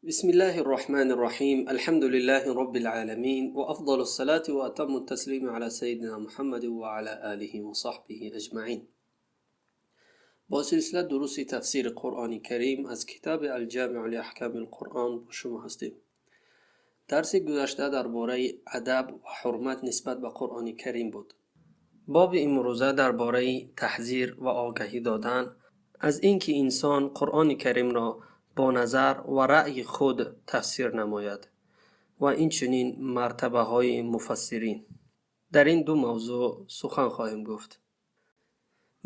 بسم الله الرحمن الرحيم الحمد لله رب العالمين وأفضل الصلاة وأتم التسليم على سيدنا محمد وعلى آله وصحبه أجمعين. با سلسله دروس تفسیر قرآن کریم از کتاب الجامع لاحکام القرآن با شما هستیم. درس گذشته درباره ادب و حرمت نسبت به قرآن کریم بود. باب امروزه درباره تحذیر و آگاهی دادن از اینکه انسان قرآن کریم را با نظر و رأی خود تفسیر نماید و این چنین مرتبه های مفسرین. در این دو موضوع سخن خواهیم گفت.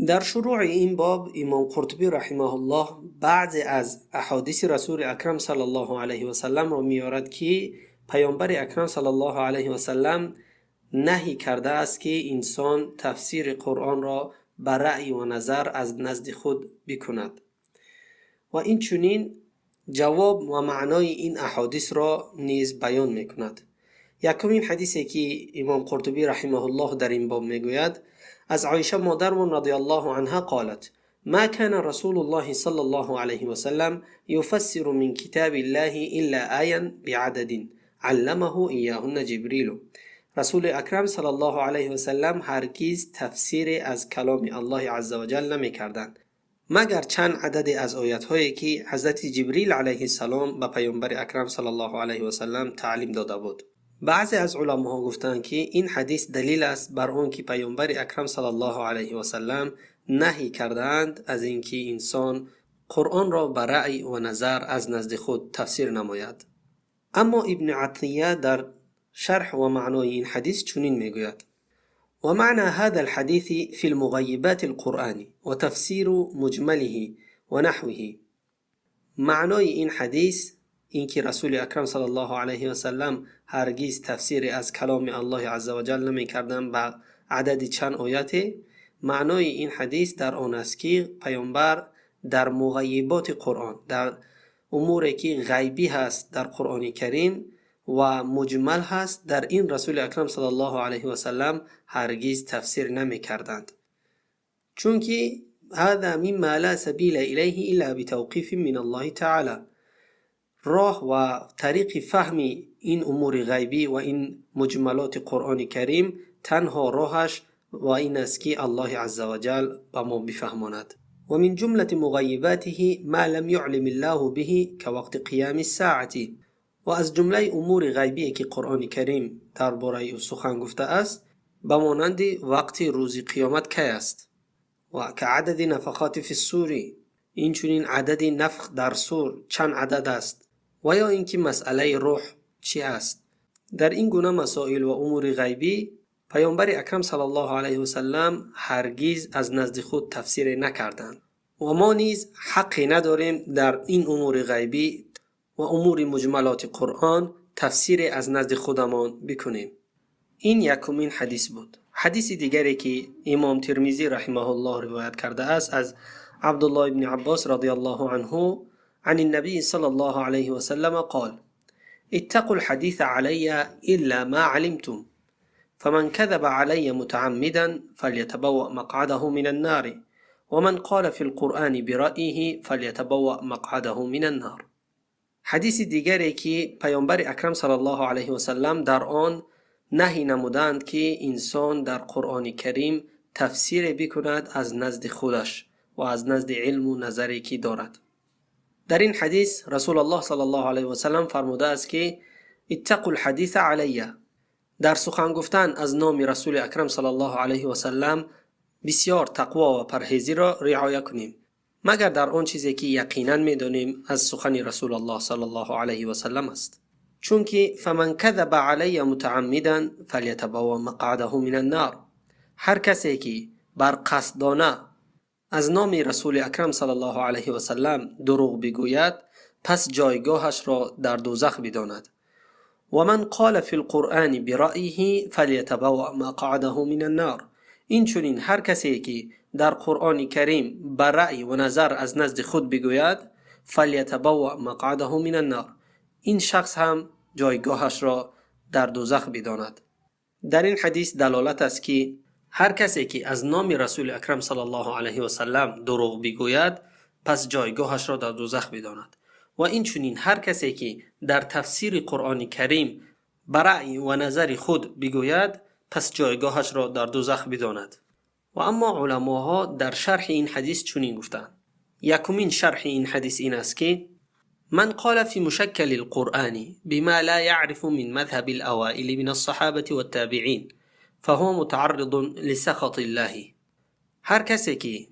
در شروع این باب امام قرطبی رحمه الله بعضی از احادیث رسول اکرم صلی الله علیه و سلم را میارد که پیامبر اکرم صلی الله علیه و سلم نهی کرده است که انسان تفسیر قرآن را به رأی و نظر از نزد خود بکند و این چنین جواب و معنای این احادیث را نیز بیان میکند. یکمین حدیثی که امام قرطبی رحمه الله در این باب میگوید از عایشه مادرمان رضی الله عنها قالت ما كان رسول الله صلی الله علیه و سلم يفسر من كتاب الله الا آیا بعدد علمه ایاهن جبریل. رسول اکرم صلی الله علیه و سلم هرگز تفسیر از کلام الله عز و جل نمی کردند مگر چند عدد از آیات هایی که حضرت جبریل علیه السلام به پیامبر اکرم صلی الله علیه و سلم تعلیم داده بود. بعضی از علما گفتند که این حدیث دلیل است بر آن که پیامبر اکرم صلی الله علیه و سلم نهی کردند از اینکه انسان قرآن را به رأی و نظر از نزد خود تفسیر نماید. اما ابن عطیه در شرح و معنای این حدیث چنین میگوید: ومعنى هذا الحديث في المغيبات القرآن وتفسير مجمله ونحوه. معنای این حدیث این که رسول اکرم صلی الله علیه و سلم هرگز تفسیر از کلام الله عز و جل نمی کردند به عدد چند آیات. معنای این حدیث در آن است که پیامبر در مغیبات قرآن، در اموری که غیبی هست در قرآن کریم و مجمل هست، در این رسول اکرم صلی الله علیه و سلم هرگز تفسیر نمی کردند، چون که هذا مما لا سبیل الیه الا بتوقیف من الله تعالی. راه و طریق فهم این امور غیبی و این مجملات قرآن کریم تنها راهش و این است که الله عز و جل به ما بفهماند. و من جمله مغیباته ما لم یعلم الله به كوقت قیام الساعه. و از جمله امور غیبی که قرآن کریم درباره او سخن گفته است به مانند وقت روز قیامت کی است و که عدد نفخات فی الصور، این چنین عدد نفخ در صور چند عدد است و یا اینکه مسئله روح چی است. در این گونه مسائل و امور غیبی پیامبر اکرم صلی الله علیه و سلم هرگز از نزد خود تفسیر نکردند و ما نیز حقی نداریم در این امور غیبی و امور مجملات قرآن تفسیر از نزد خودمان بکنیم. این یکمین حدیث بود. حدیث دیگری که امام ترمذی رحمه الله روایت کرده است از عبدالله ابن عباس رضی الله عنه عن النبي صلى الله عليه وسلم قال اتقوا الحديث علي إلا ما علمتم فمن كذب علي متعمدا فليتبوأ مقعده من النار ومن قال في القرآن برأيه فليتبوأ مقعده من النار. حدیث دیگری که پیامبر اکرم صلی الله علیه و سلم در آن نهی نمودند که انسان در قرآن کریم تفسیر بکند از نزد خودش و از نزد علم و نظری که دارد. در این حدیث رسول الله صلی الله علیه و سلم فرموده است که اتقوا الحدیث علی. در سخن گفتن از نام رسول اکرم صلی الله علیه و سلم بسیار تقوا و پرهیزی را رعایت کنیم، مگر در آن چیزی که یقینا می‌دانیم از سخن رسول الله صلی الله علیه و سلم است. چون که فمن کذب علی متعمدا فلیتبوأ مقعده من النار. هر کسی که بر قصدانه از نام رسول اکرم صلی الله علیه و سلم دروغ بگوید پس جایگاهش را در دوزخ بداند. و من قال فی القرآن برأیه فلیتبوأ مقعده من النار. این چنین هر کسی که در قرآن کریم به رأی و نظر از نزد خود بگوید فلیتبوأ مقعده من النار، این شخص هم جایگاهش را در دوزخ بداند. در این حدیث دلالت است که هر کسی که از نام رسول اکرم صلی الله علیه و سلم دروغ بگوید پس جایگاهش را در دوزخ بداند و این چنین هر کسی که در تفسیر قرآن کریم برای و نظر خود بگوید پس جایگاهش را در دوزخ بداند. و اما علماها در شرح این حدیث چنین گفتند: یکمین شرح این حدیث این است که من قال في مشكل القرآن بما لا يعرف من مذهب الأوائل من الصحابة والتابعين فهو متعرض لسخط الله. هر کسی که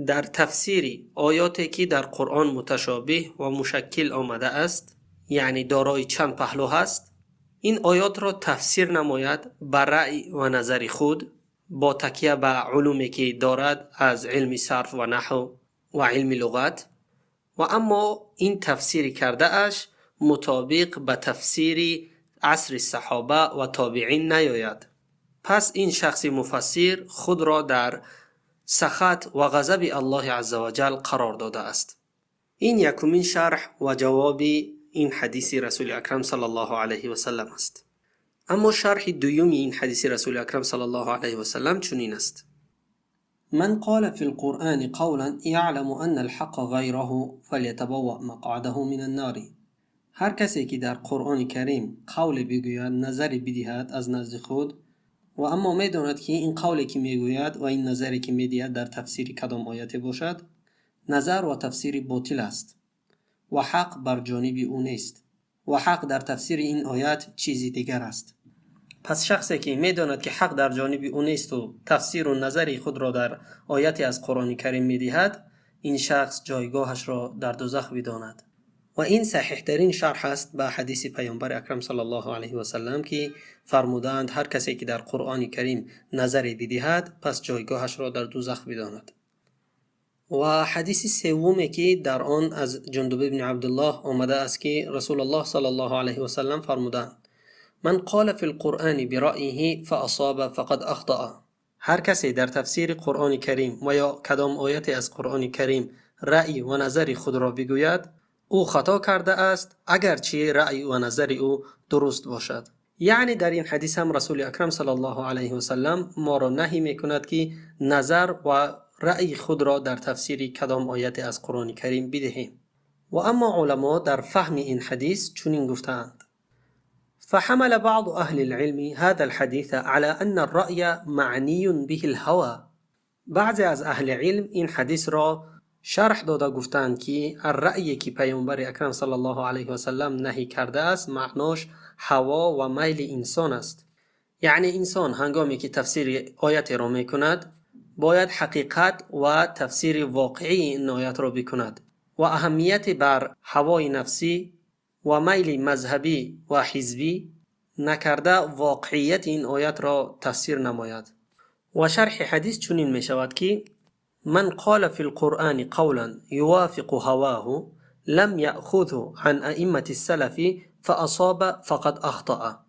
در تفسیر آیاتی که در قرآن متشابه و مشکل آمده است، یعنی دارای چند پهلو هست، این آیات را تفسیر نماید بر رأی و نظر خود با تکیه به علومی که دارد از علم صرف و نحو و علم لغت، و اما این تفسیر کرده اش مطابق به تفسیر عصر صحابه و تابعین نیاید، پس این شخص مفسر خود را در سخط و غضب الله عزوجل قرار داده است. این یکمین شرح و جواب این حدیث رسول اکرم صلی الله علیه و سلم است. اما شرح دوم این حدیث رسول اکرم صلی الله علیه و سلم چنین است: من قال في القرآن قولا يعلم ان الحق غيره فليتبوأ مقعده من النار. هر کسی که در قرآن کریم قول بگوید، نظری بدهد از نزد خود و اما میداند که این قولی که میگوید و این نظری که میدهد در تفسیر کدام آیت باشد، نظر و تفسیر باطل است و حق بر جانب او نیست و حق در تفسیر این آیت چیزی دیگر است. پس شخصی که میداند که حق در جانب او نیست و تفسیر و نظری خود را در آیتی از قرآن کریم میدهد، این شخص جایگاهش را در دوزخ بداند. و این صحیح ترین شرح است به حدیث پیامبر اکرم صلی الله علیه و سلم که فرمودند هر کسی که در قرآن کریم نظری بدهد پس جایگاهش را در دوزخ بداند. و حدیث سومی که در آن از جندب بن عبدالله آمده است که رسول الله صلی الله علیه و سلم فرمودند: من قال في القرآن برأيه فأصاب فقد أخطأ. هر کسی در تفسیر قرآن کریم و یا کدام آیت از قرآن کریم رأی و نظر خود را بگوید، او خطا کرده است اگرچه رأی و نظر او درست باشد. یعنی در این حدیث هم رسول اکرم صلی الله علیه و سلم ما را نهی میکند که نظر و رأی خود را در تفسیر کدام آیت از قرآن کریم بدهیم. و اما علما در فهم این حدیث چنین گفتند: فحمل بعض أهل العلم هذا الحديث على أن الرأي معني به الهوى. بعضی از اهل علم این حدیث را شرح داده گفتند که رأیی که پیامبر اکرم صلی الله علیه و سلم نهی کرده است معناش هوا و میل انسان است. یعنی انسان هنگامی که تفسیر آیت را میکند باید حقیقت و تفسیر واقعی این آیت را بکند و اهمیت بر هوای نفسی و میل مذهبی و حزبی نکرده واقعیت این آیت را تفسیر نماید. و شرح حدیث چنین می شود که من قال في القرآن قولا يوافق هواه لم يأخذه عن ائمة السلف فأصاب فقد أخطأ.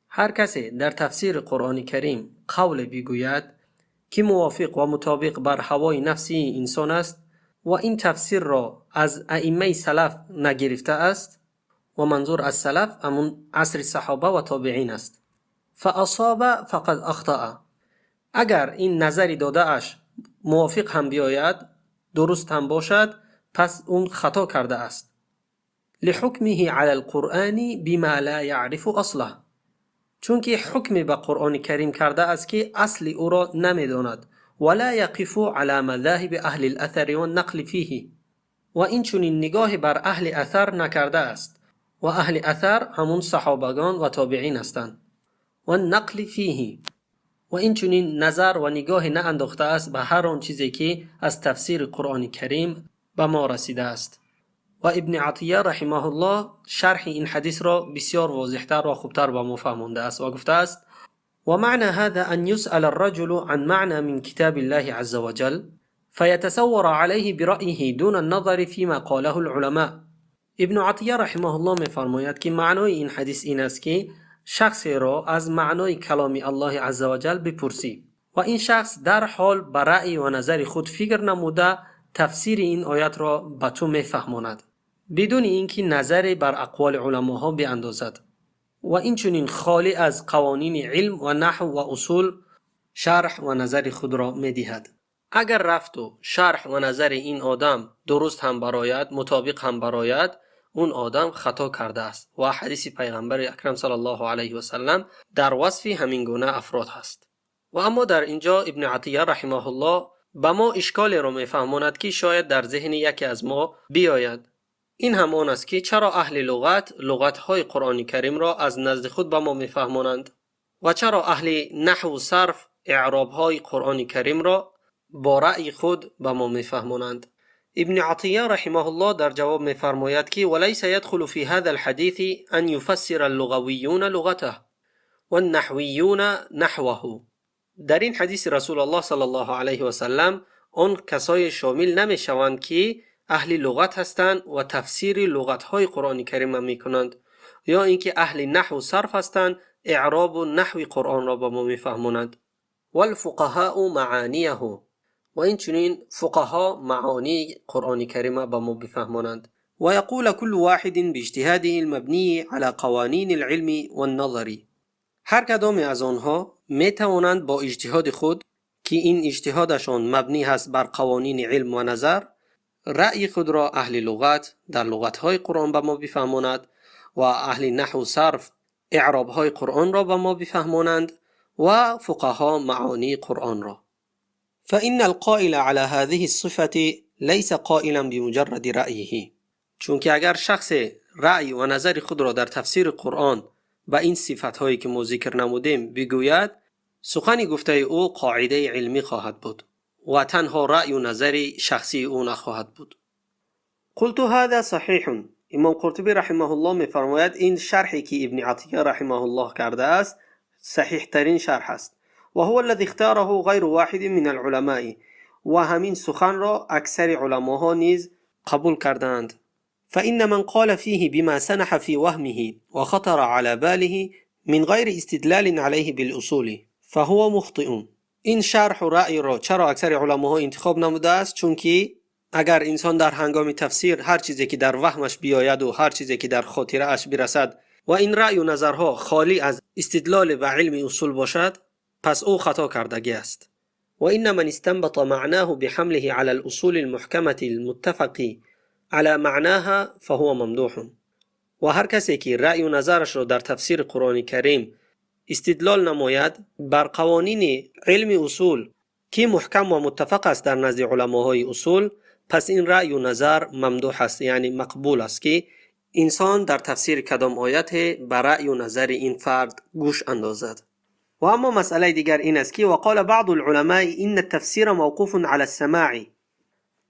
هر کسی در تفسیر قرآن کریم قول بگوید که موافق و مطابق بر هوای نفسی انسان است و این تفسیر را از ائمه سلف نگرفته است، و منظور از سلف همون عصر صحابه و تابعین است، فاصاب فقد اخطأ. اگر این نظری داده اش موافق هم بیاید، درست هم باشد، پس اون خطا کرده است. لحکمه علی القرآن بما لا یعرف اصله. چون که حکم به قرآن کریم کرده است که اصل او را نمیداند. ولا یقف علی مذاهب اهل الاثر و النقل فیه. و این چنین نگاه بر اهل اثر نکرده است، و اهل اثر همون صحابگان و تابعین هستند. و نقل فیه، و این چنین نظر و نگاه نه انداخته است به هر آن چیزی که از تفسیر قرآن کریم به ما رسیده است. و ابن عطیه رحمه الله شرح این حدیث را بسیار واضح‌تر و خوبتر به ما فهمانده است و گفته است: و معنى هذا ان يسأل الرجل عن معنى من كتاب الله عز وجل فيتصور عليه برأيه دون النظر فيما قاله العلماء. ابن عطیه رحمه الله می‌فرماید که معنای این حدیث این است که شخصی را از معنای کلام الله عزوجل بپرسی و این شخص در حال به رأی و نظر خود فکر نموده تفسیر این آیات را به تو میفهماند بدون اینکه نظری بر اقوال علماها بیاندازد و این چنین خالی از قوانین علم و نحو و اصول شرح و نظر خود را میدهد. اگر رفت و شرح و نظر این آدم درست هم برآید، مطابق هم برآید اون آدم خطا کرده است و حدیث پیغمبر اکرم صلی الله علیه و سلم در وصف همین گونه افراد هست. و اما در اینجا ابن عطیه رحمه الله به ما اشکالی را میفهماند که شاید در ذهن یکی از ما بیاید. این همان است که چرا اهل لغت‌های قرآن کریم را از نزد خود به ما میفهمانند و چرا اهل نحو و صرف اعراب‌های قرآن کریم را با رأی خود به ما میفهمانند. ابن عطیه رحمه الله در جواب میفرماید که وليس يدخل في هذا الحديث ان يفسر اللغويون لغته والنحويون نحوه. در این حدیث رسول الله صلی الله علیه و سلم آن کسای شامل نمیشوند که اهل لغت هستند و تفسیر لغت‌های قرآن کریم میکنند، یا اینکه اهل نحو و صرف هستند اعراب و نحو قرآن را به ما میفهمانند. والفقهاء معانیه، و این چنین فقها معانی قرآن کریم به ما بفهمانند. و یقول كل واحد باجتهاده المبنی على قوانین العلم والنظر. هر کدام از آنها می توانند با اجتهاد خود که این اجتهادشان مبنی هست بر قوانین علم و نظر، رأی خود را اهل لغت در لغت‌های قرآن به ما بفهماند و اهل نحو و صرف اعراب‌های قرآن را به ما بفهمانند و فقها معانی قرآن را. فإن القائل على هذه الصفة ليس قائلا بمجرد رأيه. چون که اگر شخص رأی و نظر خود را در تفسیر قرآن با این صفت‌هایی که ما ذکر نمودیم بگوید، سخنی گفته او قاعده علمی خواهد بود و تنها رأی و نظر شخصی او نخواهد بود. قلت هذا صحیح. امام قرطبی رحمه الله می‌فرماید این شرحی که ابن عطیه رحمه الله کرده است صحیح ترین شرح است و هو الذي اختاره غیر واحد من العلماء، و همین سخن را اکثر علماها نیز قبول کردند. فإن من قال فيه بما سنح في وهمه وخطر على باله من غير استدلال عليه بالأصول فهو مخطئ. این شرح و رأی را چرا اکثر علماها انتخاب نموده است؟ چون که اگر انسان در هنگام تفسیر هر چیزی که در وهمش بیاید و هر چیزی که در خاطره اش برسد و این رأی و نظرها خالی از استدلال به علم اصول باشد، پس او خطا کردگی است. و این من استنبط معناه بحمله على الاصول المحکمة المتفق على معناها فهو ممدوح. و هر کسی که رأی و نظرش را در تفسیر قرآن کریم استدلال نماید بر قوانین علم اصول که محکم و متفق است در نزد علماهای اصول، پس این رأی و نظر ممدوح است، یعنی مقبول است که انسان در تفسیر کدام آیت بر رأی و نظر این فرد گوش اندازد. و اما مسئله دیگر این است که وقال بعض العلماء این التفسیر موقوف على السماع.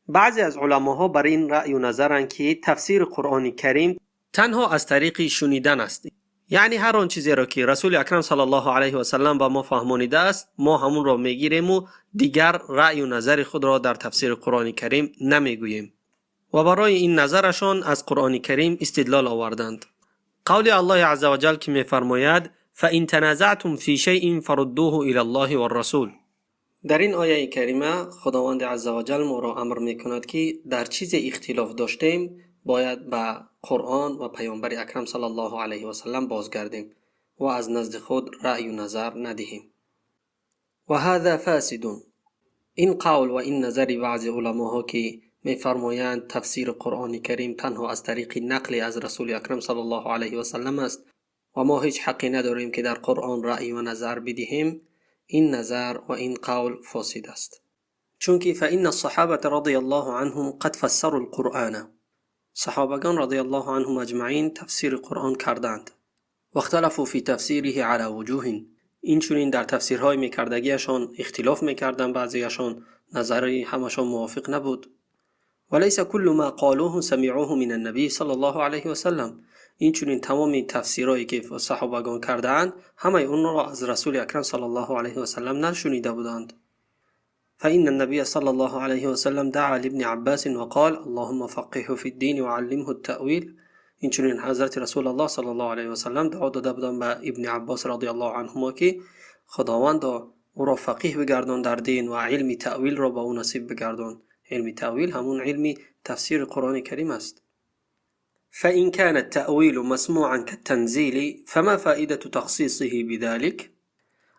بعضی از علماها بر این رأی و نظرند که تفسیر قرآن کریم تنها از طریق شنیدن است، یعنی هر آن چیزی را که رسول اکرم صلی الله علیه و سلم با ما فهمانیده است ما همون را میگیریم و دیگر رأی و نظر خود را در تفسیر قرآن کریم نمیگوییم. و برای این نظرشان از قرآن کریم استدلال آوردند. قول الله عز و جل که میفرماید فإن تنازعتم في شيء فردوه إلى الله والرسول. در این آیه کریمه خداوند عز و جل ما را امر میکند که در چیز اختلاف داشتیم باید به قرآن و پیامبر اکرم صلی الله علیه و سلم بازگردیم و از نزد خود رأی و نظر ندهیم. و هذا فاسد. این قول و این نظر بعضی علماها که میفرمایند تفسیر قرآن کریم تنها از طریق نقل از رسول اکرم صلی الله علیه و سلم است و ما هیچ حقی نداریم که در قرآن رأی و نظر بدهیم، این نظر و این قول فاسد است. چون که فإن الصحابة رضی الله عنهم قد فسروا القرآن. صحابگان رضی الله عنهم اجمعین تفسیر قرآن کردند و اختلفوا فی تفسیره على وجوه. این چنین در تفسیرهای میکردگیشان اختلاف میکردند، بعضیشان نظری همشان موافق نبود. وليس كل ما قالوه سمعوه من النبي صلی الله علیه و سلم. این چنین تمام تفسیرهایی که صحابگان کردند همه اون را از رسول اکرم صلی الله علیه و سلم نشنیده بودند. فإن النبي صلى الله عليه وسلم دعا لابن عباس وقال اللهم فقهه في الدين وعلمه التأويل. این چنین حضرت رسول الله صلی الله علیه و سلم دعا داده بودند به ابن عباس رضی الله عنهما که خداوند او را فقیه بگردان در دین و علم تأویل را به او نصیب بگردان. علم تأویل همون علم تفسیر قرآن کریم است. فإن كان التأويل مسموعا كالتنزيل فما فائدة تخصيصه بذلك.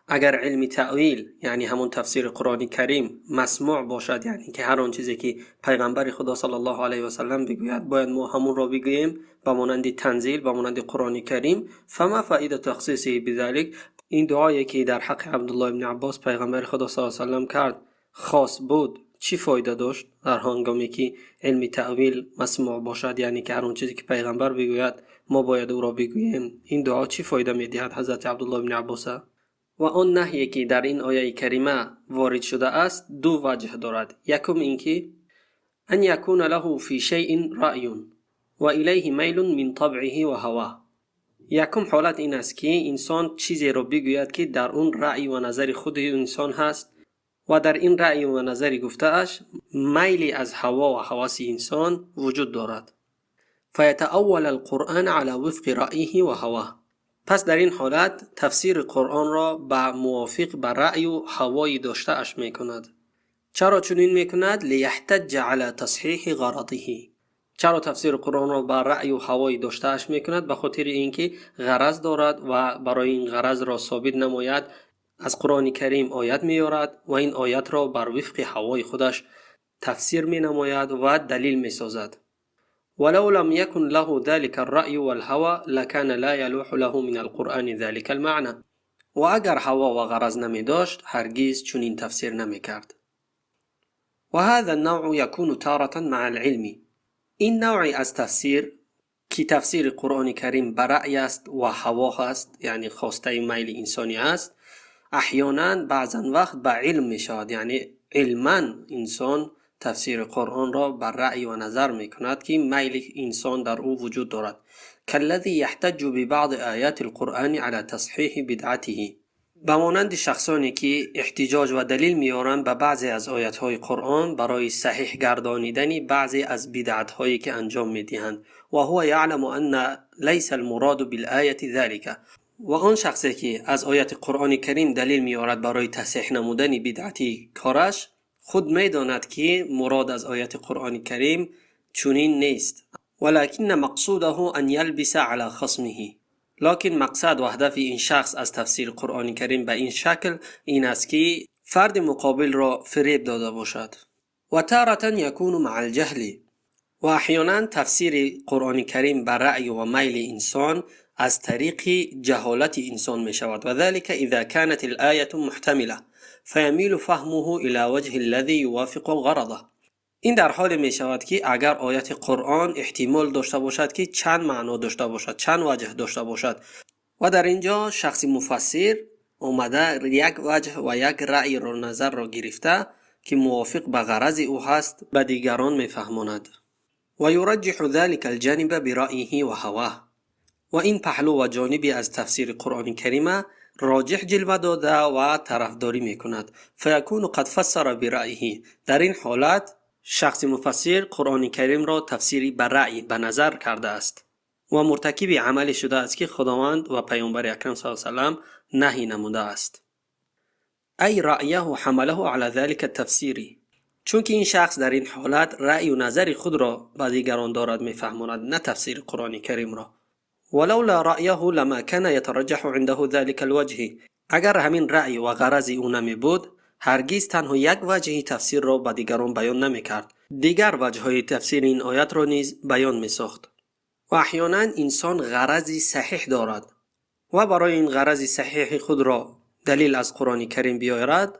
اگر علم تأویل یعنی همون تفسیر قرآن کریم مسموع باشد، یعنی که هر آن چیزی که پیغمبر خدا صلی الله علیه و سلم بگوید باید ما همون را بگوییم به مانند تنزیل، به مانند قرآن کریم، فما فائده تخصیصه بذلك. این دعایی که در حق عبدالله ابن عباس پیغمبر خدا صلی الله علیه و سلم کرد خاص بود، چی فایده داشت در هنگامی که علم تأویل مسموع باشد، یعنی که هر آن چیزی که پیغمبر بگوید ما باید او را بگوییم؟ این دعا چی فایده می‌دهد حضرت عبدالله ابن عباس؟ و آن نهی که در این آیه کریمه وارد شده است دو وجه دارد. یکم اینکه ان یکون له فی شیء رأی و الیه میل من طبعه و هواه. یکم حالت این است که انسان چیزی را بگوید که در اون رأی و نظر خود انسان هست و در این رأی و نظر گفته اش میلی از هوا و حواس انسان وجود دارد. فیتأول القرآن علی وفق رأیه و هواه. پس در این حالت تفسیر قرآن را به موافق به رأی و هوای داشته اش می کند. چرا چنین می کند؟ لیحتج علی تصحیح غرضه. چرا تفسیر قرآن را به رأی و هوای داشته اش می کند؟ به خاطر اینکه غرض دارد و برای این غرض را ثابت نماید از قرآن کریم آیت می آورد و این آیت را بر وفق هوای خودش تفسیر می نماید و دلیل می سازد. ولو لم يكن له ذلك الرأي والهوى لكان لا يلوح له من القرآن ذلك المعنى. و اگر هوا و غرض نمی داشت هرگز چنین تفسیر نمی کرد. و هذا النوع يكون تارة مع العلم. این نوعی از تفسیر که تفسیر قرآن کریم به رأی است و هوا است، یعنی خواسته میل انسانی است، احیانا بعضا وقت به علم می شود، یعنی علما انسان تفسیر قرآن را بر رأی و نظر می کند که میل انسان در او وجود دارد. کالذی یحتج ببعض آیات القرآن علی تصحیح بدعته. به مانند شخصانی که احتجاج و دلیل میارند به بعضی از آیات های قرآن برای صحیح گردانیدن بعضی از بدعت هایی که انجام میدهند. و هو یعلم ان لیس المراد بالآیه ذلك. و آن شخصی که از آیات قرآن کریم دلیل میارد برای تصحیح نمودن بدعتی کارش خود میداند که مراد از آیات قرآن کریم چنین نیست، ولکن مقصوده ان یلبس علی خصمه. لکن مقصد و هدف این شخص از تفسیر قرآن کریم به این شکل این است که فرد مقابل را فریب داده باشد. و تارة یکون مع الجهل. و احیانا تفسیر قرآن کریم بر رأی و میل انسان از طریق جهالت انسان می شود. و ذلك اذا كانت الآیه محتمله فیمیل فهمه الى وجه الذي یوافق غرضه. این در حال می شود که اگر آیت قرآن احتمال داشته باشد که چند معنا داشته باشد، چند وجه داشته باشد و در اینجا شخص مفسر اومده یک وجه و یک رأی را نظر را گرفته که موافق به غرض او هست به دیگران می فهماند. و یرجح ذلك الجانب برأیه و هواه. و این پهلو و جانبی از تفسیر قرآن کریم راجح جلوه داده و طرفداری می کند. فیکون قد فسر برأیه. در این حالت شخص مفسر قرآن کریم را تفسیری به رأی به نظر کرده است و مرتکب عملی شده است که خداوند و پیامبر اکرم صلی الله علیه و سلم نهی نموده است. ای رأیه حمله علی ذلك التفسیری. چون که این شخص در این حالت رأی و نظر خود را به دیگران دارد میفهماند، نه تفسیر قرآن کریم را. ولولا رأیه لما كان يترجح عنده ذلك الوجه. اگر همین رأی و غرض او نمی بود هرگز تنها یک وجه تفسیر را به دیگران بیان نمی کرد، دیگر وجه های تفسیر این آیت را نیز بیان می ساخت. و احیانا انسان غرضی صحیح دارد و برای این غرض صحیح خود را دلیل از قرآن کریم بیاورد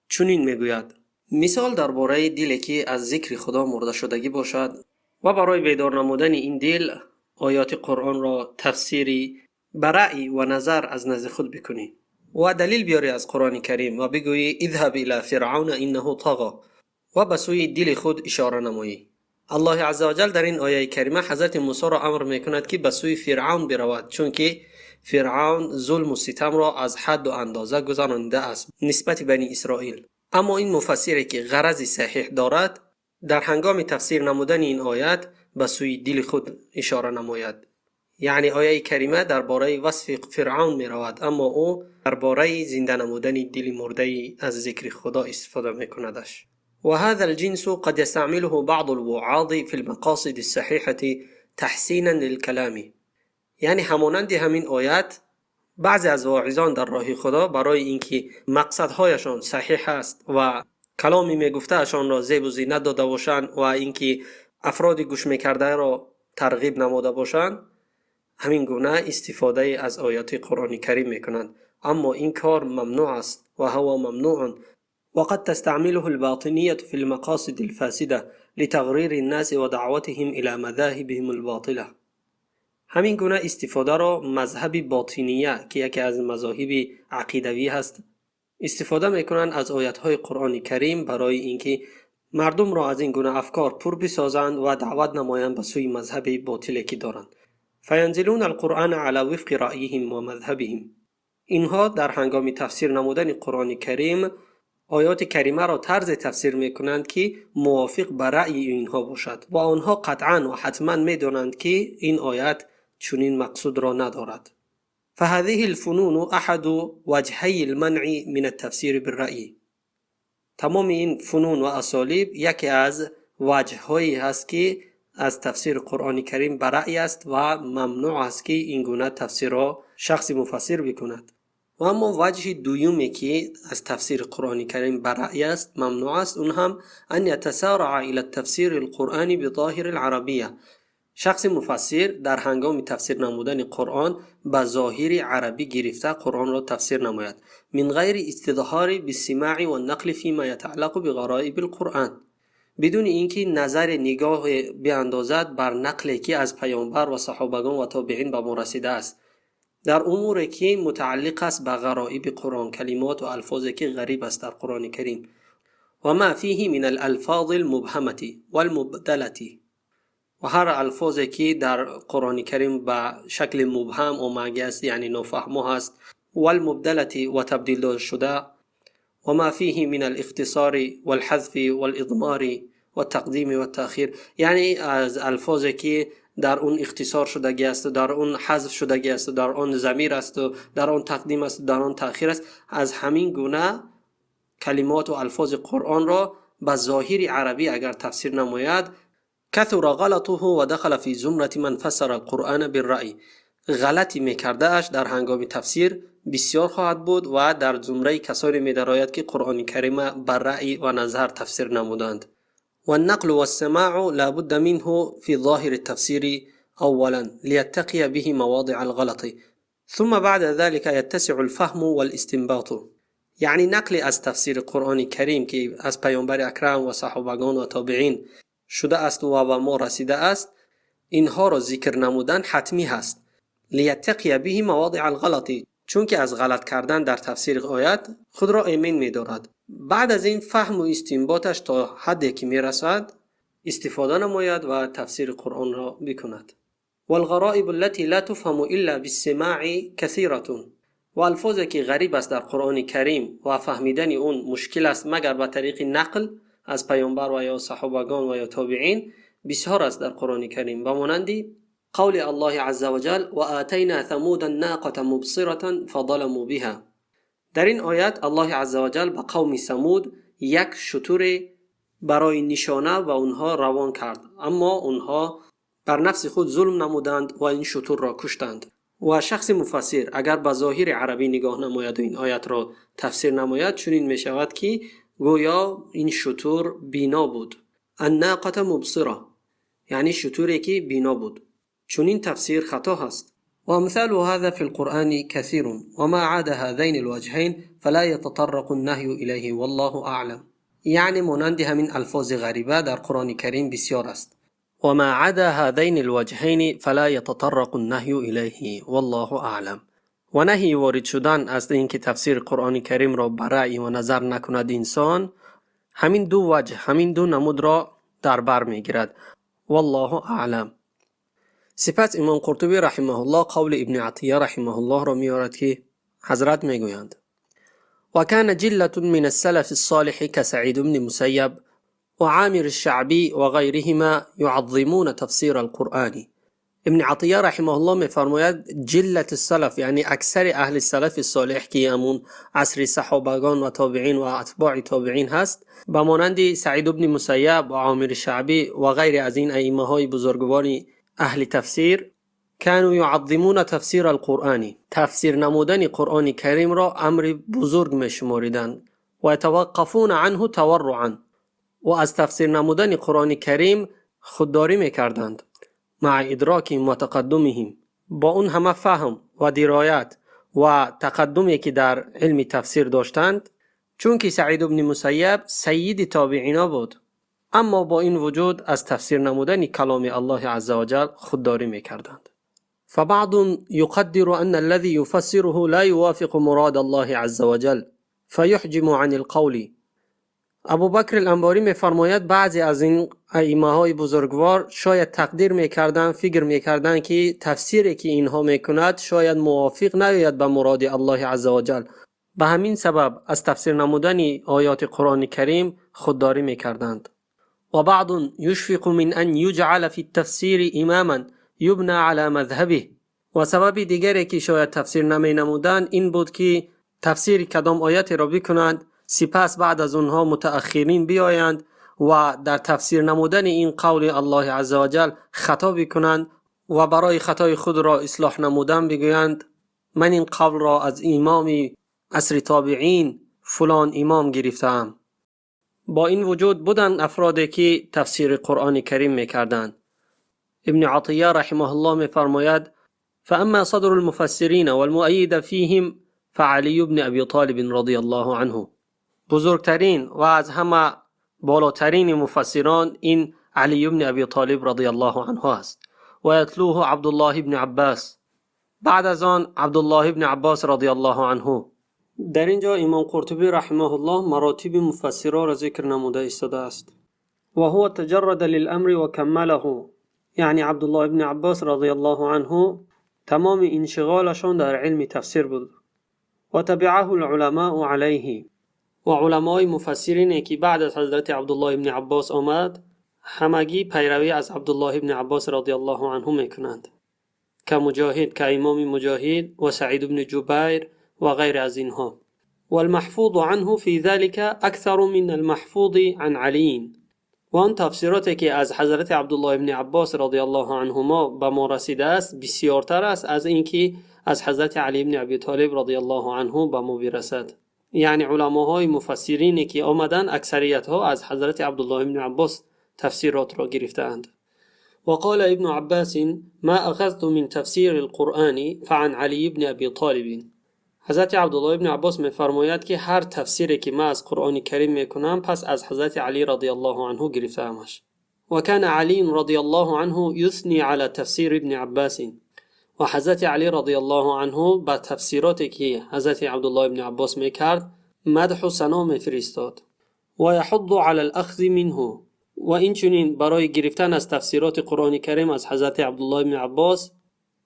چنین می گوید. مثال درباره دلی که از ذکر خدا مرده شدگی باشد و برای بیدار نمودن این دل آیات قرآن را تفسیری به رأی و نظر از نزد خود بکنی و دلیل بیاری از قرآن کریم و بگویی اذهب الى فرعون انه طغى و به سوی دل خود اشاره نمایی. الله عزوجل در این آیه کریمه حضرت موسی را امر میکند که به سوی فرعون برود، چون که فرعون ظلم و ستم را از حد و اندازه گذرانده است نسبت بنی اسرائیل. اما این مفسری که غرض صحیح دارد در هنگام تفسیر نمودن این آیت به سوی دل خود اشاره نماید. یعنی آیه کریمه درباره وصف فرعون می رود، اما او درباره زنده نمودن دل مرده از ذکر خدا استفاده می کندش. و هذا الجنس قد يستعمله بعض الوعاظ في المقاصد الصحيحة تحسينا للكلام. یعنی همانند همین آیت بعضی از واعظان در راه خدا برای اینکه مقصدهایشان صحیح است و کلامی میگفتهشان را زیب و زینت داده باشند و اینکه افراد گوش میکرده را ترغیب نموده باشند، همین گونه استفاده از آیات قرآن کریم میکنند. اما این کار ممنوع است و هو ممنوع وقد تستعمله الباطنية في المقاصد الفاسدة لتغرير الناس ودعوتهم إلى مذاهبهم الباطلة. همین گونه استفاده را مذهب باطنیه که یکی از مذاهب عقیدوی هست استفاده میکنند از آیاتهای قرآن کریم برای اینکه مردم را از این گونه افکار پر بسازند و دعوت نمایند به سوی مذهب باطلی که دارند. فینزلون القرآن على وفق رأیهم و مذهبهم. اینها در هنگام تفسیر نمودن قرآن کریم آیات کریمه را طرز تفسیر میکنند که موافق به رأی اینها باشد و آنها قطعا و حتما میدانند که این آیت چنین مقصود را ندارد. فهذه الفنون احد وجهی المنع من التفسیر بالرأی. تمام این فنون و اسالیب یکی از وجه‌هایی هست که از تفسیر قرآن کریم به رأی است و ممنوع است که این گونه تفسیر را شخص مفسر بکند. و اما وجه دویمی که از تفسیر قرآن کریم به رأی است ممنوع است، اون هم ان یتسارع الى التفسیر القرآنی بظاهر العربیه. شخص مفسر در هنگام تفسیر نمودن قرآن به ظاهر عربی گرفته قرآن را تفسیر نماید، من غیر استظهار بالسماع و النقل فيما يتعلق بغرائب القرآن، بدون اینکه نظر نگاه بیاندازد بر نقلی که از پیامبر و صحابگان و تابعین به ما رسیده است در اموری که متعلق است به غرائب قرآن، کلمات و الفاظی که غریب است در قرآن کریم و ما فيه من الالفاظ المبهمه والمبدله، و هر الفاظی که در قرآن کریم به شکل مبهم آمده است یعنی نافهمه است، والمبدله و تبدیل شده، و ما فيه من الاختصار والحذف والاضمار والتقدیم والتأخیر، یعنی از الفاظی که در اون اختصار شدگی است، در اون حذف شدگی است، در اون ضمیر است، در اون تقدیم است، در اون تأخیر است. از همین گونه کلمات و الفاظ قرآن را به ظاهر عربی اگر تفسیر نماید کثر غلطه و دخل فی زمرة من فسر القرآن بالرأی، غلطی میکرده اش در هنگام تفسیر بسیار خواهد بود و در زمره کسانی می‌دراید که قرآن کریم بر رأی و نظر تفسیر نمودند. والنقل والسماع لا بد منه في ظاهر التفسير أولا ليتقي به مواضع الغلط، ثم بعد ذلك يتسع الفهم والاستنباط. یعنی نقل از تفسیر قرآن کریم که از پیامبر اکرم و صحابگان و تابعین شده است و به ما رسیده است، اینها را ذکر نمودن حتمی هست. لیتقی به مواضع الغلط، چون که از غلط کردن در تفسیر آیت خود را ایمن می دارد. بعد از این فهم و استنباطش تا حدی که می رسد استفاده نماید و تفسیر قرآن را بکند. والغرائب التي لا تفهم الا بالسماع كثيرة. و الفاظی که غریب است در قرآن کریم و فهمیدن اون مشکل است مگر به طریق نقل از پیامبر و یا صحابگان و یا تابعین بسیار است در قرآن کریم، به مانند قول الله عز وجل و آتینا ثمود الناقة مبصرة فظلموا بها. در این آیت الله عز وجل به قوم ثمود یک شتر برای نشانه و اونها روان کرد، اما اونها بر نفس خود ظلم نمودند و این شتر را کشتند. و شخص مفسر اگر به ظاهر عربی نگاه نماید و این آیت را تفسیر نماید چنین می شود که گویا این شتر بینا بود، الناقة مبصرة، یعنی شتری که بینا بود. چنین تفسیر خطا هست. وامثال هذا في القرآن كثير وما عدا هذين الوجهين فلا يتطرق النهي إليه والله أعلم. یعنی مانند همین الفاظ غریبه در قرآن کریم بسیار است. وما عدا هذين الوجهين فلا يتطرق النهي إليه والله أعلم. و نهی وارد شدن از اینکه تفسیر قرآن کریم را برای و نظر نکند انسان همین دو وجه، همین دو نمود را در بر میگیرد. والله اعلم. سپس امام قرطبی رحمه الله قول ابن عطیه رحمه الله را میارد که حضرت میگویند و کان جلة من السلف الصالح كسعيد بن مسيب وعامر الشعبي وغيرهما يعظمون تفسير القرآن. ابن عطیه رحمه الله میفرماید جلت السلف یعنی اکثر اهل سلف صالح که همون عصر صحابگان و تابعین و اتباع تابعین هست، به مانند سعید بن مسیب و عامر شعبی و غیر از این ائمه های بزرگوار اهل تفسیر كانوا يعظمون تفسیر القرآن، تفسیر نمودن قرآن کریم را امر بزرگ می شماریدند و يتوقفون عنه تورعا، و از تفسیر نمودن قرآن کریم خودداری می کردند مع ادراکهم و تقدمهم، با اون همه فهم و درایت و تقدمی که در علم تفسیر داشتند، چون که سعید بن مسیب سید تابعینا بود، اما با این وجود از تفسیر نمودن کلام الله عزوجل خودداری می کردند. فبعض يقدر أن الذي يفسره لا يوافق مراد الله عز وجل فيحجم عن القول. ابو بکر الانباری میفرماید بعضی از این ائمه های بزرگوار شاید تقدیر میکردن، فکر میکردن که تفسیری که اینها میکند شاید موافق نیاید به مراد الله عز وجل، به همین سبب از تفسیر نمودن آیات قرآن کریم خودداری میکردند. و بعض یشفق من ان یجعل فی التفسیر اماما یبنى على مذهبه. و سبب دیگری که شاید تفسیر نمی نمودند این بود که تفسیر کدام آیات را بکنند، سپس بعد از اونها متأخرین بیایند و در تفسیر نمودن این قول الله عزوجل خطا بکنند و برای خطای خود را اصلاح نمودن بگویند من این قول را از امام عصر تابعین فلان امام گرفتم. با این وجود بودند افرادی که تفسیر قرآن کریم میکردند. ابن عطیه رحمه الله میفرماید فاما صدر المفسرین والمؤید فیهم فعلی بن ابی طالب رضی الله عنه. بزرگترین و از همه بالاترین مفسران این علی بن ابی طالب رضی الله عنه است و یتلوه عبدالله بن عباس، بعد از آن عبدالله بن عباس رضی الله عنه. در اینجا امام قرطبی رحمه الله مراتب مفسران را ذکر نموده ایستاده است. و هو تجرد للامر و کمله، یعنی عبدالله بن عباس رضی الله عنه تمام انشغالشان در علم تفسیر بود و تبعه العلماء علیه، و علمای مفسرین که بعد از حضرت عبدالله بن عباس آمد همگی پیروی از عبدالله بن عباس رضی الله عنه میکنند، که مجاهد، که امام مجاهد و سعید بن جبیر و غیر از اینها. والمحفوظ عنه في ذلك اکثر من المحفوظ عن علی. و آن تفسیراتی که از حضرت عبدالله بن عباس رضی الله عنهما به ما رسیده است بسیارتر است از اینکه از حضرت علی بن ابی طالب رضی الله عنه به ما برسد. یعنی علماهای مفسرینی که آمدن اکثریت ها از حضرت عبدالله بن عباس تفسیرات را گرفتند. وقال ابن عباس ما اخذت من تفسیر القرآن فعن علی بن ابی طالب. حضرت عبدالله بن عباس میفرماید که هر تفسیری که ما از قرآن کریم میکنم پس از حضرت علی رضی الله عنه گرفتمش. و کان علی رضی الله عنه یثنی علی تفسیر ابن عباس. و حضرت علی رضی الله عنه با تفسیراتی که حضرت عبدالله بن عباس میکرد مدح و ثنا میفرستاد. و یحض علی الاخذ منه. و این چنین برای گرفتن از تفسیرات قرآن کریم از حضرت عبدالله بن عباس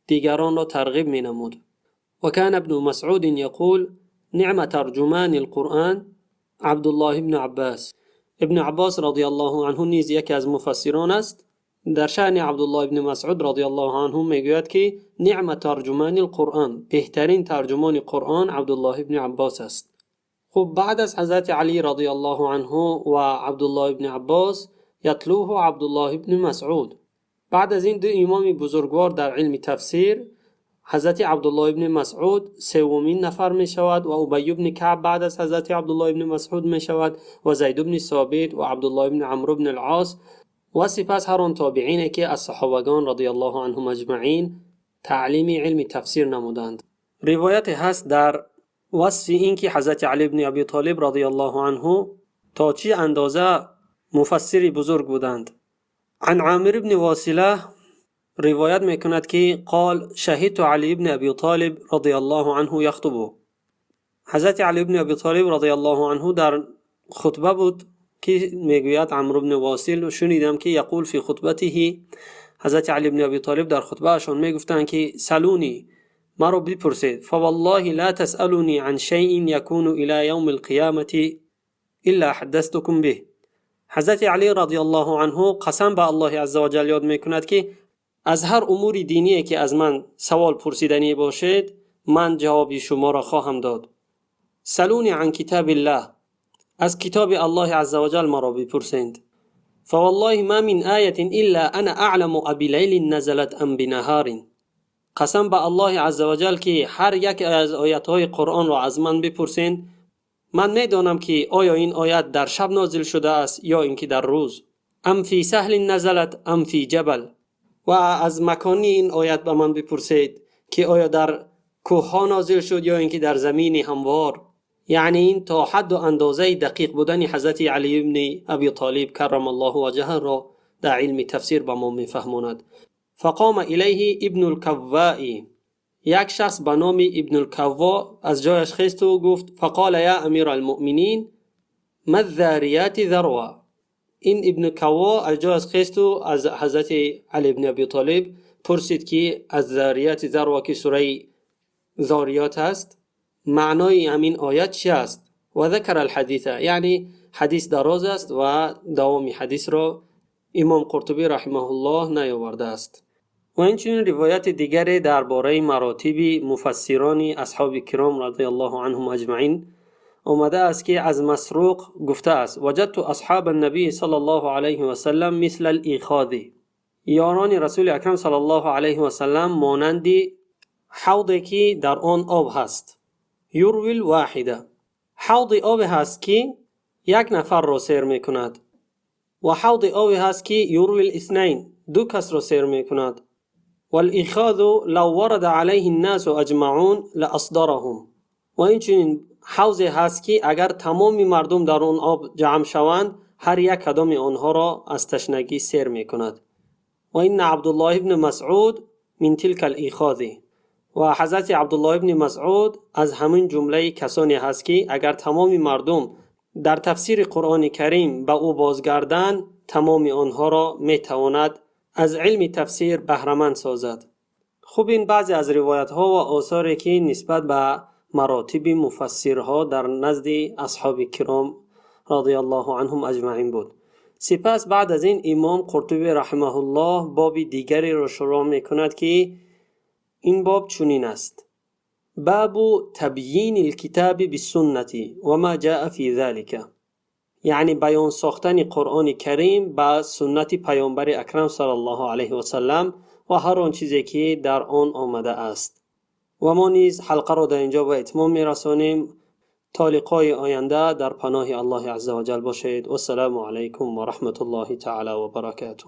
دیگران را ترغیب مینمود. وكان ابن مسعود يقول نعم ترجمان القرآن عبد الله بن عباس. ابن عباس رضی الله عنه نیز یکی از مفسران است. در شأن عبدالله بن مسعود رضی الله عنه میگوید که نعم ترجمان القرآن، بهترین ترجمان قرآن عبدالله بن عباس است. خب بعد از حضرت علی رضی الله عنه و عبدالله بن عباس یتلوه عبدالله بن مسعود. بعد از این دو امام بزرگوار در علم تفسیر حضرت عبدالله بن مسعود سومین نفر می شود و ابی بن کعب بعد از حضرت عبدالله بن مسعود می شود و زید بن ثابت و عبدالله بن عمرو بن العاص و سپس هر آن تابعینی که از صحابگان رضی الله عنهم اجمعین تعلیم علم تفسیر نمودند. روایت هست در وصف این که حضرت علی بن ابی طالب رضی الله عنه تا چه اندازه مفسری بزرگ بودند. عن عامر بن واصله روایت میکند که قال شهدت علی بن ابی طالب رضی الله عنه یخطب. حضرت علی بن ابی طالب رضی الله عنه در خطبه بود که میگوید عمرو بن واصل شنیدم که یقول فی خطبته، حضرت علی بن ابی طالب در خطبه اشون میگفتند که سلونی، مرا بپرسید، فوالله لا تسألونی عن شیء یکون الی یوم القیامة الا حدثتکم به. حضرت علی رضی الله عنه قسم به الله عزوجل یاد میکند که از هر امور دینی که از من سوال پرسیدنی باشد من جواب شما را خواهم داد. سلونی عن کتاب الله، از کتاب الله عزوجل مرا بپرسید. فوالله ما من آیه الا انا اعلم ابی لیل نزلت ام بنهار. قسم به الله عزوجل که هر یک از آیات‌های قرآن را از من بپرسین، من میدانم که آیا این آیت در شب نازل شده است یا اینکه در روز. ام فی سهل نزلت ام فی جبل. و از مکانی این آیت به من بپرسید که آیا در کوه ها نازل شد یا اینکه در زمین هموار. یعنی این تا حد و اندازه دقیق بودن حضرت علی ابن ابی طالب کرم الله وجهه را در علم تفسیر به ما میفهماند. فقام الیه ابن الکوائی، یک شخص به نام ابن الکوا از جایش خیست و گفت فقال یا امیر المؤمنین ما الذاریات ذروه. این ابن کوا از جایش خیست و از حضرت علی ابن ابی طالب پرسید که از ذاریات ذروه که سوره ذاریات است معنای همین آیت چی است؟ و ذکر الحدیث، یعنی حدیث دراز است و دوام حدیث را امام قرطبی رحمه الله نیاورده است. و اینچنین روایت دیگری درباره مراتب مفسران اصحاب کرام رضی الله عنهم اجمعین آمده است که از مسروق گفته است وجدت اصحاب النبی صلی الله علیه و سلم مثل الاخاذ، یاران رسول اکرم صلی الله علیه و سلم مانند حوضی که در آن آب هست. یروی الواحده، حوض آب هست که یک نفر را سیر می کند و حوض آب هست که یروی الاثنین، دو کس را سیر می کند. والاخاذ لو ورد علیه الناس اجمعون لاصدرهم، و اینچنین حوضی هست که اگر تمام مردم در آن آب جمع شوند هر یک کدام آنها را از تشنگی سیر می کند. و این عبدالله ابن مسعود من تلک الاخاذ، و حضرت عبدالله ابن مسعود از همین جمله کسانی هست که اگر تمام مردم در تفسیر قرآن کریم به او بازگردند تمام آنها را می تواند از علم تفسیر بهره‌مند سازد. خوب این بعضی از روایت ها و آثاری که نسبت به مراتب مفسرها در نزد اصحاب کرام رضی الله عنهم اجمعین بود. سپس بعد از این امام قرطبی رحمه الله باب دیگری را شروع می کند که این باب چنین است: باب تبیین الکتاب بالسنة و ما جاء فی ذلك، یعنی بیان ساختن قرآن کریم با سنت پیامبر اکرم صلی الله علیه و سلم و هر آن چیزی که در آن آمده است. و ما نیز حلقه را در اینجا به اتمام میرسانیم. تا لقای آینده در پناه الله عز و جل باشید. و السلام علیکم و رحمت الله تعالی و برکاته.